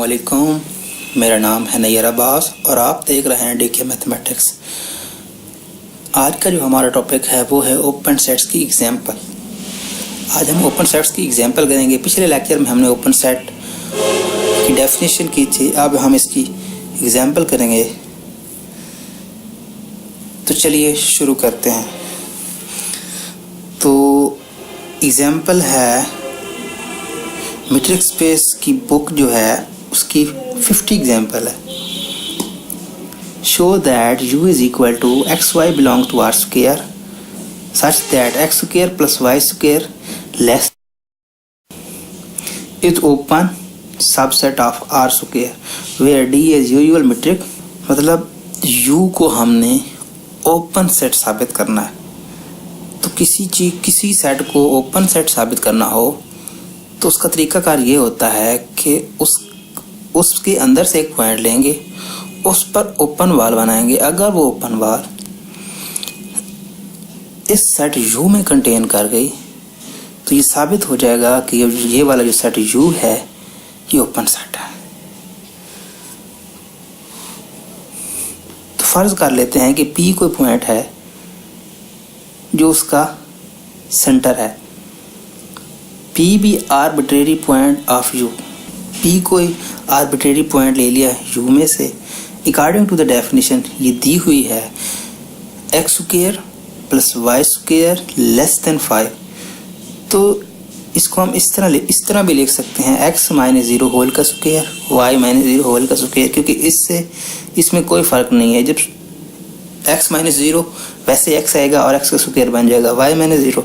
अस्सलामुअलैकुम, मेरा नाम है नैयर अब्बास और आप देख रहे हैं डीके मैथमेटिक्स। आज का जो हमारा टॉपिक है वो है ओपन सेट्स की एग्जांपल। आज हम ओपन सेट्स की एग्जांपल करेंगे। पिछले लेक्चर में हमने ओपन सेट की डेफिनेशन की थी, अब हम इसकी एग्जांपल करेंगे। तो चलिए शुरू करते हैं। तो एग्जांपल है मीट्रिक स्पेस की बुक जो है उसकी 50 एग्जांपल है। Show that u is equal to x y belong to R square such that x square plus y square less is open subset of R square where d is usual metric. मतलब u को हमने open set साबित करना है। तो किसी set को open set साबित करना हो तो उसका तरीकाकार ये होता है कि उसके अंदर से एक पॉइंट लेंगे, उस पर ओपन वाल बनाएंगे। अगर वो ओपन वाल इस सेट U में कंटेन कर गई तो ये साबित हो जाएगा कि ये वाला जो सेट U है ये ओपन सेट है। तो फर्ज कर लेते हैं कि P कोई पॉइंट है जो उसका सेंटर है। P भी arbitrary point of U। P कोई आर्बिट्रेरी पॉइंट ले लिया U में से। अकॉर्डिंग टू द डेफिनेशन ये दी हुई है x square plus y square less than 5। तो इसको हम इस तरह भी लिख सकते हैं x माइनस 0 होल का स्क्वायर y माइनस 0 होल का स्क्वायर, क्योंकि इसमें कोई फर्क नहीं है। जब x माइनस 0 वैसे x आएगा और x का स्क्वायर बन जाएगा। y माइनस 0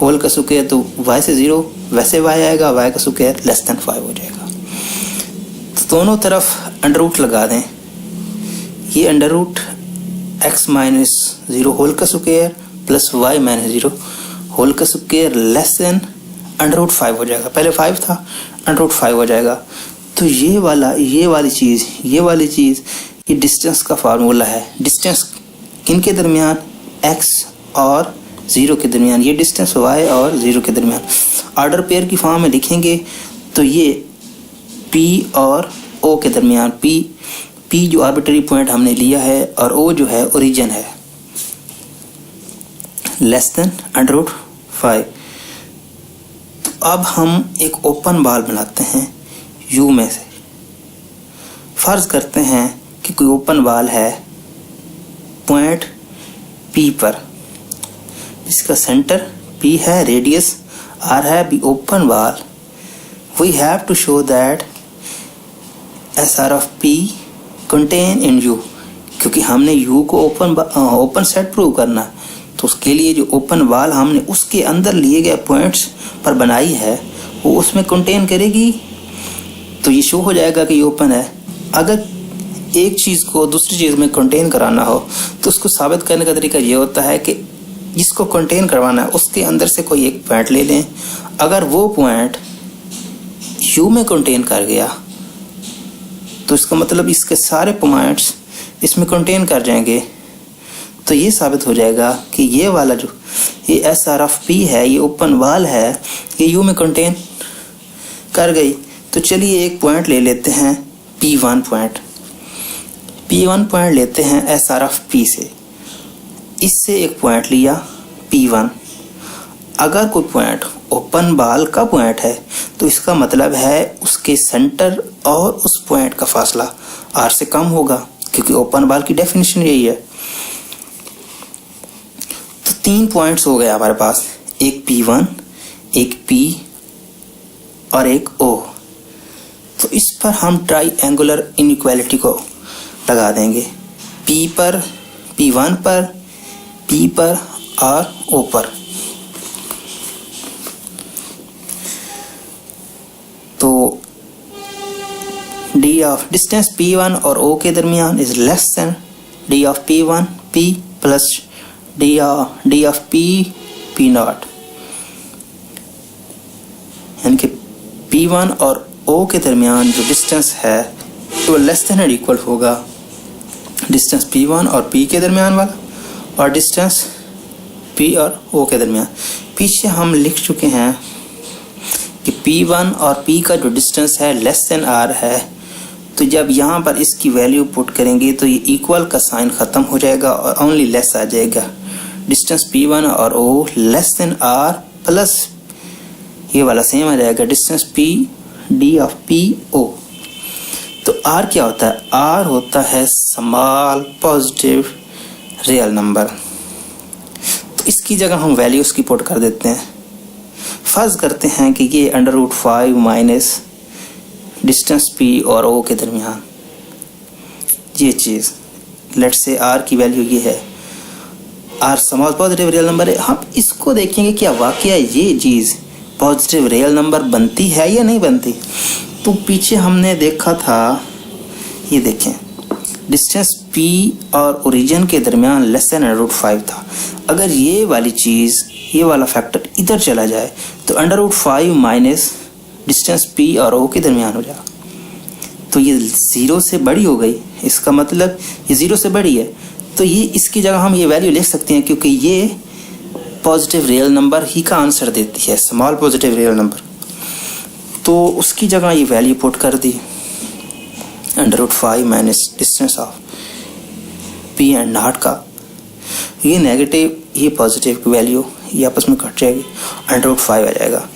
होल का स्क्वायर तो y से 0 वैसे y आएगा, y का स्क्वायर लेस देन 5 हो जाएगा। तो दोनों तरफ अंडर रूट लगा दें। ये under root x minus 0 whole का square plus y minus 0 whole का square less than under root 5 हो जाएगा। पहले 5 था, अंडर रूट 5 हो जाएगा। तो ये वाली चीज़ ये डिस्टेंस का फार्मूला है। डिस्टेंस किनके दरमियान? x और 0 के दरमियान। ये डिस्टेंस y और 0 के दरमियान। ऑर्डर पेयर की फॉर्म में लिखेंगे तो ये p और o के दरमियान। p जो आर्बिट्रेरी पॉइंट हमने लिया है और o जो है ओरिजिन है, लेस देन अंडर रूट 5। तो अब हम एक ओपन बॉल बनाते हैं u में से। फर्ज करते हैं कि कोई ओपन बॉल है पॉइंट p पर, इसका सेंटर P है, रेडियस R है, be open ball. We have to show that SR of P contain in U, क्योंकि हमने U को ओपन सेट प्रूव करना, तो उसके लिए जो ओपन वाल हमने उसके अंदर लिए गए पॉइंट्स पर बनाई है वो उसमें कंटेन करेगी। तो ये शो हो जाएगा कि ये ओपन है। अगर एक चीज़ को दूसरी चीज़ में कंटेन कराना हो तो उसको साबित करने का तरीका ये होता है कि जिसको कंटेन करवाना है उसके अंदर से कोई एक पॉइंट ले लें। अगर वो पॉइंट U में कंटेन कर गया तो इसका मतलब इसके सारे पॉइंट्स इसमें कंटेन कर जाएंगे। तो ये साबित हो जाएगा कि ये वाला जो ये SR ऑफ P है, ये ओपन वाल है, ये U में कंटेन कर गई। तो चलिए एक पॉइंट ले लेते हैं P1 पॉइंट। P1 पॉइंट लेते हैं SR ऑफ P से। इससे एक पॉइंट लिया P1। अगर कोई पॉइंट ओपन बॉल का पॉइंट है तो इसका मतलब है उसके सेंटर और उस पॉइंट का फासला R से कम होगा, क्योंकि ओपन बॉल की डेफिनेशन यही है। तो 3 पॉइंट्स हो गए हमारे पास, एक P1, एक P और एक O। तो इस पर हम ट्राइएंगुलर इनइक्वालिटी को लगा देंगे P1 पर P पर और O पर। तो D ऑफ डिस्टेंस P1 और O के दरमियान is less then D of P1 P plus D of P not, यानी कि P1 और O के दरमियान जो डिस्टेंस है वो लेस देन और इक्वल होगा डिस्टेंस P1 और P के दरमियान वाला और डिस्टेंस P और O के दरमियान। पीछे हम लिख चुके हैं कि P1 और P का जो डिस्टेंस है लेस देन R है तो जब यहाँ पर इसकी वैल्यू पुट करेंगे तो ये इक्वल का साइन खत्म हो जाएगा और ओनली लेस आ जाएगा। डिस्टेंस P1 और O less than R plus ये वाला सेम आ जाएगा डिस्टेंस PD ऑफ PO। तो R क्या होता है? R होता है स्मॉल पॉजिटिव रियल नंबर। तो इसकी जगह हम वैल्यूज की पुट कर देते हैं। फर्ज करते हैं कि ये √5 माइनस डिस्टेंस P और O के दरमियान ये चीज़, लेट्स से R की वैल्यू ये है। R small positive real number है। हम इसको देखेंगे क्या वाकया ये चीज़ पॉजिटिव रियल नंबर बनती है या नहीं बनती। तो पीछे हमने देखा था, ये देखें, डिस्टेंस P और ओरिजिन के दरमियान लेस देन √5 था। अगर ये वाली चीज़, ये वाला फैक्टर इधर चला जाए तो √5 माइनस डिस्टेंस P और O के दरमियान हो जाएगा। तो ये 0 से बड़ी हो गई, इसका मतलब ये 0 से बड़ी है। तो ये इसकी जगह हम ये वैल्यू लिख सकते हैं क्योंकि ये पॉजिटिव रियल नंबर ही का आंसर देती है, स्मॉल पॉजिटिव रियल नंबर। तो उसकी जगह ये वैल्यू पुट कर दी, √5 minus distance of P and not का। ये नेगेटिव ये पॉजिटिव की वैल्यू ये आपस में कट जाएगी, √5 आ जाएगा।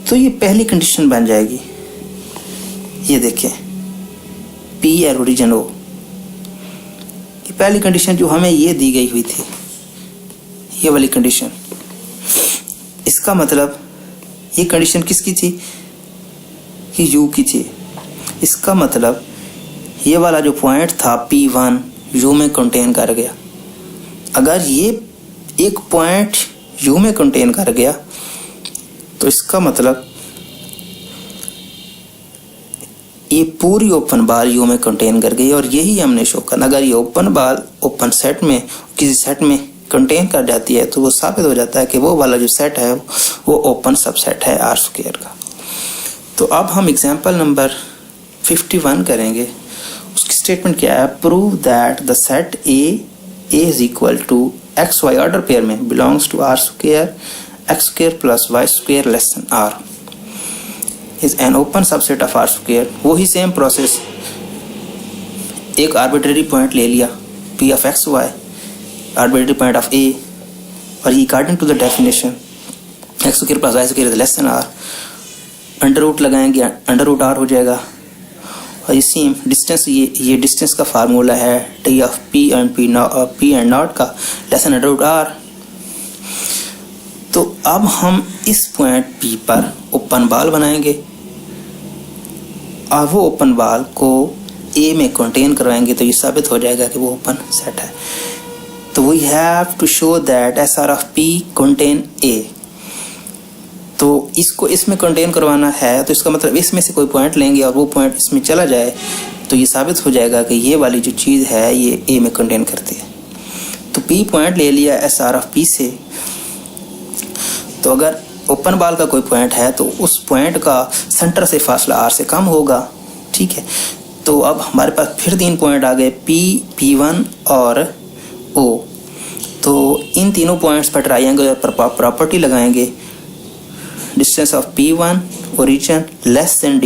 तो ये पहली कंडीशन बन जाएगी। ये देखें P और ओरिजिन O, ये पहली कंडीशन जो हमें ये दी गई हुई थी, ये वाली कंडीशन। इसका मतलब ये कंडीशन किसकी थी? कि U की थी। इसका मतलब ये वाला जो पॉइंट था P1 U में कंटेन कर गया। अगर ये एक पॉइंट U में कंटेन कर गया तो इसका मतलब ये पूरी ओपन बाल U में कंटेन कर गई। और यही हमने शो करना, अगर ये ओपन बाल ओपन सेट में किसी सेट में कंटेन कर जाती है तो वो साबित हो जाता है कि वो वाला जो सेट है वो ओपन सबसेट है R² का। तो अब हम एग्जांपल नंबर 51 करेंगे। उसकी स्टेटमेंट क्या है? Prove that the set A is equal to XY order pair में belongs to R² X² plus Y² less than R is an open subset of R²। वही सेम प्रोसेस, एक arbitrary point ले लिया P of XY, arbitrary point of A, और ये according to the definition X² plus Y² is less than R। Under root लगाएंगे, under root R हो जाएगा। और ये सेम डिस्टेंस, ये डिस्टेंस का फार्मूला है T of P and not का less than under root R। तो अब हम इस पॉइंट P पर ओपन बाल बनाएंगे और वो ओपन बाल को A में कंटेन करवाएंगे तो ये साबित हो जाएगा कि वो ओपन सेट है। तो we have to show that SR of P contain A। तो इसको इसमें कंटेन करवाना है तो इसका मतलब इसमें से कोई पॉइंट लेंगे और वो पॉइंट इसमें चला जाए तो ये साबित हो जाएगा कि ये वाली जो चीज़ है ये A में कंटेन करती है। तो P पॉइंट ले लिया SR ऑफ P से। तो अगर ओपन बाल का कोई पॉइंट है तो उस पॉइंट का सेंटर से फासला R से कम होगा, ठीक है। तो अब हमारे पास फिर 3 पॉइंट आ गए P, P1 और O। तो इन तीनों पॉइंट्स पर ट्रायंगल प्रॉपर्टी लगाएंगे। Distance of P1 origin less than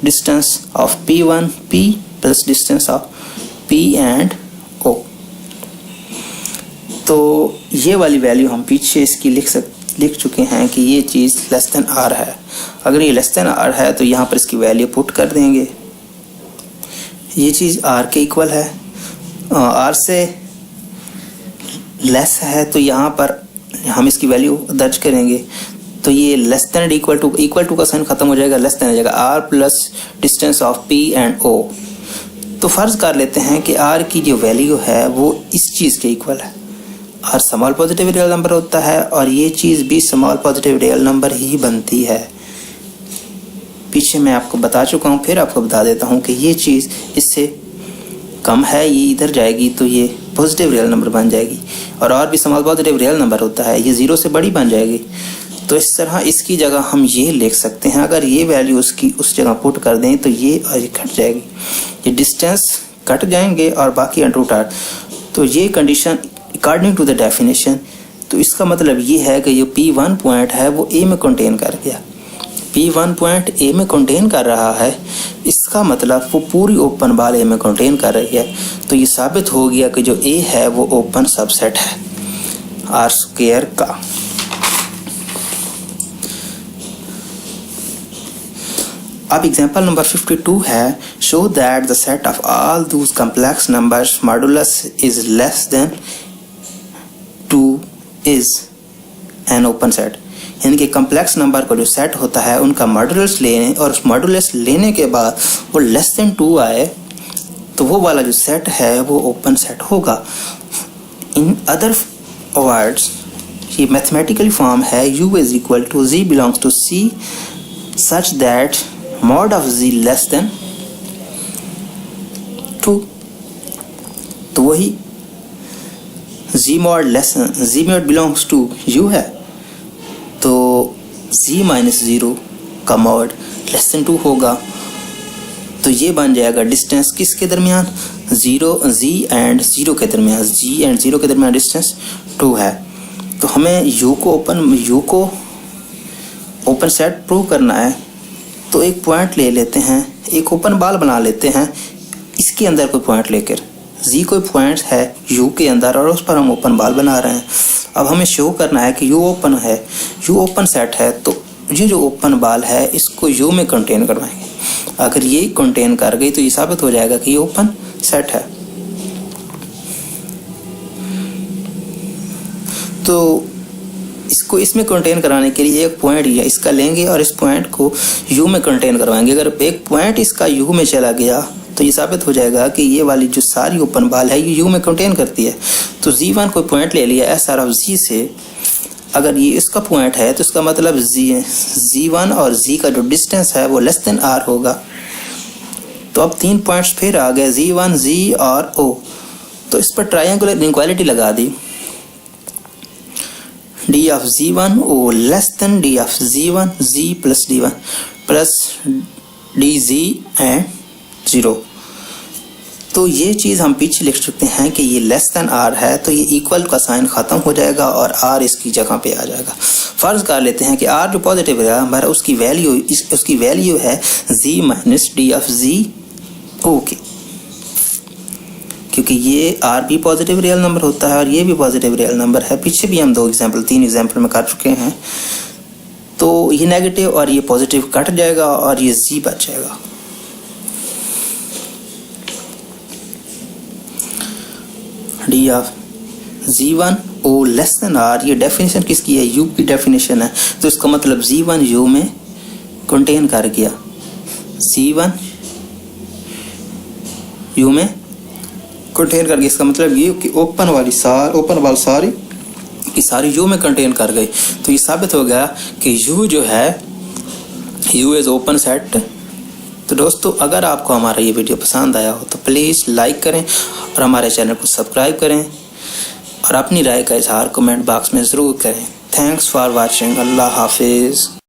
distance of P1 P plus distance of P and O। तो ये वाली वैल्यू हम पीछे इसकी लिख चुके हैं कि ये चीज़ लेस देन R है। अगर ये लेस देन R है तो यहाँ पर इसकी वैल्यू पुट कर देंगे। ये चीज़ R के इक्वल है, R से लेस है तो यहाँ पर हम इसकी वैल्यू दर्ज करेंगे। तो ये लेस देन इक्वल टू का साइन खत्म हो जाएगा, लेस देन हो जाएगा R plus distance of P and O। तो फर्ज कर लेते हैं कि R की जो वैल्यू है वो इस चीज़ के इक्वल है। R small positive real number होता है और ये चीज़ भी स्मॉल पॉजिटिव रियल नंबर ही बनती है। पीछे मैं आपको बता चुका हूँ, फिर आपको बता देता हूँ कि ये चीज़ इससे कम है, ये इधर जाएगी तो ये पॉजिटिव रियल नंबर बन जाएगी। और भी स्मॉल पॉजिटिव रियल नंबर होता है, ये 0 से बड़ी बन जाएगी। तो इस तरह इसकी जगह हम ये लिख सकते हैं, अगर ये वैल्यू उसकी उस जगह पुट कर दें तो ये और ये कट जाएगी, ये डिस्टेंस कट जाएंगे और बाकी अंडर रूट R। तो ये condition according to the definition, तो इसका मतलब ये है कि ये P1 पॉइंट है वो A में कंटेन कर गया, P वन पॉइंट A में कंटेन कर रहा है, इसका मतलब वो पूरी ओपन बाल A में कंटेन कर रही है। तो ये साबित हो गया कि जो A है वो ओपन सबसेट है R स्क्वायर का। अब एग्जांपल नंबर 52 है, show that the set of all those complex numbers modulus is less then 2 is an open set. यानी कि कॉम्प्लेक्स नंबर का जो सेट होता है उनका मॉडुलस लेने और उस मॉडुलस लेने के बाद वो लेस देन 2 आए तो वो वाला जो सेट है वो ओपन सेट होगा। इन अदर वर्ड्स ये मैथमेटिकल फॉर्म है U is equal to Z belongs to C such that mod of Z less than 2। तो वही Z mod belongs to U है तो Z minus 0 का मॉड लेस देन 2 होगा। तो ये बन जाएगा डिस्टेंस किसके दरमियान, Z एंड 0 के दरमियान, G एंड 0 के दरमियान डिस्टेंस 2 है। तो हमें U को ओपन सेट प्रूव करना है। तो एक पॉइंट ले लेते हैं, एक ओपन बाल बना लेते हैं, इसके अंदर कोई पॉइंट लेकर, Z कोई पॉइंट है U के अंदर और उस पर हम ओपन बाल बना रहे हैं। अब हमें शो करना है कि U ओपन है, U ओपन सेट है। तो ये जो ओपन बाल है इसको U में कंटेन करवाएंगे। अगर ये कंटेन कर गई तो ये साबित हो जाएगा कि ये ओपन सेट है। तो इसको इसमें कंटेन कराने के लिए एक पॉइंट ये इसका लेंगे और इस पॉइंट को U में कंटेन करवाएंगे। अगर एक पॉइंट इसका U में चला गया तो ये साबित हो जाएगा कि ये वाली जो सारी ओपन बाल है ये U में कंटेन करती है। तो Z1 कोई पॉइंट ले लिया S आर ऑफ Z से, अगर ये इसका पॉइंट है तो इसका मतलब Z1 और Z का जो डिस्टेंस है वो लेस देन R होगा। तो अब 3 पॉइंट्स फिर आ गए Z1, Z और O। तो इस पर ट्रायंगुलर इनइक्वालिटी लगा दी, D of Z1 O less than D of Z1 Z plus D1 plus DZ and 0। तो ये चीज़ हम पीछे लिख सकते हैं कि ये लेस देन R है तो ये इक्वल का साइन ख़त्म हो जाएगा और R इसकी जगह पे आ जाएगा। फ़र्ज़ कर लेते हैं कि R जो पॉजिटिव है हमारा उसकी वैल्यू है Z minus D of Z okay, क्योंकि ये R भी पॉजिटिव रियल नंबर होता है और ये भी पॉजिटिव रियल नंबर है। पीछे भी हम 3 एग्जाम्पल में कर चुके हैं। तो ये नेगेटिव और ये पॉजिटिव कट जाएगा और ये Z बच जाएगा। D of Z1 O less than R, ये डेफिनेशन किसकी है, U की डेफिनेशन है। तो इसका मतलब Z1 U में कंटेन कर गया, Z1 U में कंटेन कर गया। इसका मतलब ये कि ओपन वाल सारी की सारी U में कंटेन कर गई। तो ये साबित हो गया कि U जो है U इज ओपन सेट। तो दोस्तों अगर आपको हमारा ये वीडियो पसंद आया हो तो प्लीज़ लाइक करें और हमारे चैनल को सब्सक्राइब करें और अपनी राय का इजहार कमेंट बॉक्स में ज़रूर करें। Thanks for watching. अल्लाह हाफिज़।